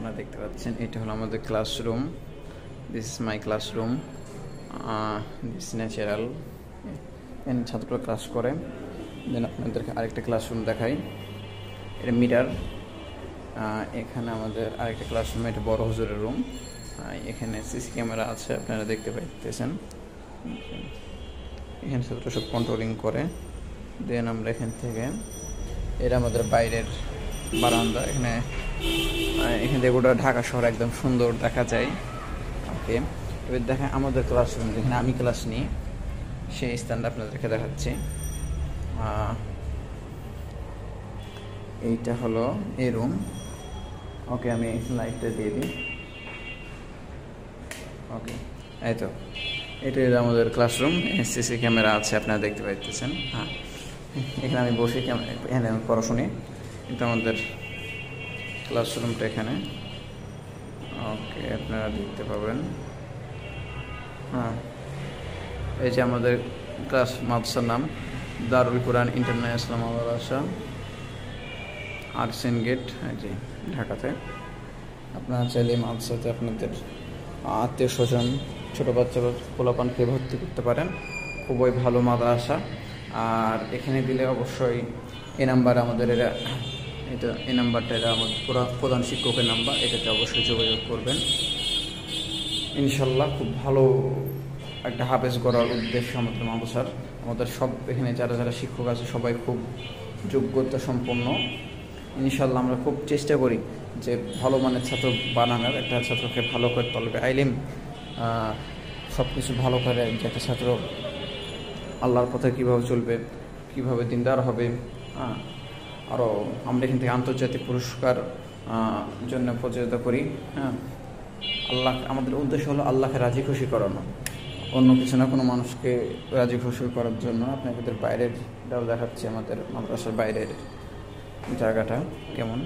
আপনারা দেখতে পাচ্ছেন এটা হলো আমাদের classroom. This is my classroom. This natural. এখানে ছাত্ররা ক্লাস করে। দেন আপনাদেরকে আরেকটা ক্লাসরুম দেখাই। এটা মিরার। এখানে আমাদের আরেকটা ক্লাসরুম, এটা বড় হুজুরের রুম। এখানে সিসি ক্যামেরা আছে, আপনারা দেখতে পাইতেছেন। এখানে ছাত্ররা সব কন্ট্রোলিং করে। দেন আমরা এখান থেকে, এটা আমাদের বাইরের বারান্দা। এখান থেকে গোটা ঢাকা শহর একদম সুন্দর দেখা যায়। ওকে, এবার দেখেন আমাদের ক্লাসরুম, যেখানে আমি ক্লাস নিই, সেই স্থানটা আপনাদেরকে দেখাচ্ছি। এইটা হলো এই রুম। ওকে, আমি লাইটটা দিয়ে দিই। ওকে, এই তো এটা আমাদের ক্লাসরুম। সিসি ক্যামেরা আছে, আপনারা দেখতে পাইতেছেন। এখানে আমি বসে এখানে আমি পড়াশুনি। এটা আমাদের ক্লাসরুমটা এখানে। ওকে, আপনারা দেখতে পাবেন। এই যে আমাদের ক্লাস মাদ্রাসার নাম Darul Quran international Madrasa, arts and gate, জি, ঢাকাতে। আপনারা চাইলে মাদ্রাসাতে আপনাদের আত্মীয় স্বজন, ছোটো বাচ্চা পোলাপানকে ভর্তি করতে পারেন। খুবই ভালো মাদ্রাসা। আর এখানে দিলে অবশ্যই এই নাম্বার আমাদের এই নাম্বারটা আমাদের প্রধান শিক্ষকের নাম্বার, এটাতে অবশ্যই যোগাযোগ করবেন। ইনশাল্লাহ খুব ভালো একটা হাফেজ করার উদ্দেশ্য আমাদের মাদ্রাসার। আমাদের সব এখানে যারা শিক্ষক আছে সবাই খুব যোগ্যতা সম্পন্ন। ইনশাল্লাহ আমরা খুব চেষ্টা করি যে ভালো মানের ছাত্র বানানোর, একটা ছাত্রকে ভালো করে তলবে আইলিম সব কিছু ভালো করে, যে একটা ছাত্র আল্লাহর পথে কীভাবে চলবে, কীভাবে দিনদার হবে। আরও আমরা এখান থেকে আন্তর্জাতিক পুরস্কার জন্য প্রচেষ্টা করি। আল্লাহ, আমাদের উদ্দেশ্য হলো আল্লাহকে রাজি খুশি করানো, অন্য কিছু না। কোনো মানুষকে রাজি খুশি করার জন্য আপনাদের বাইরেরটাও দেখাচ্ছি, আমাদের মাদ্রাসার বাইরের জায়গাটা কেমন।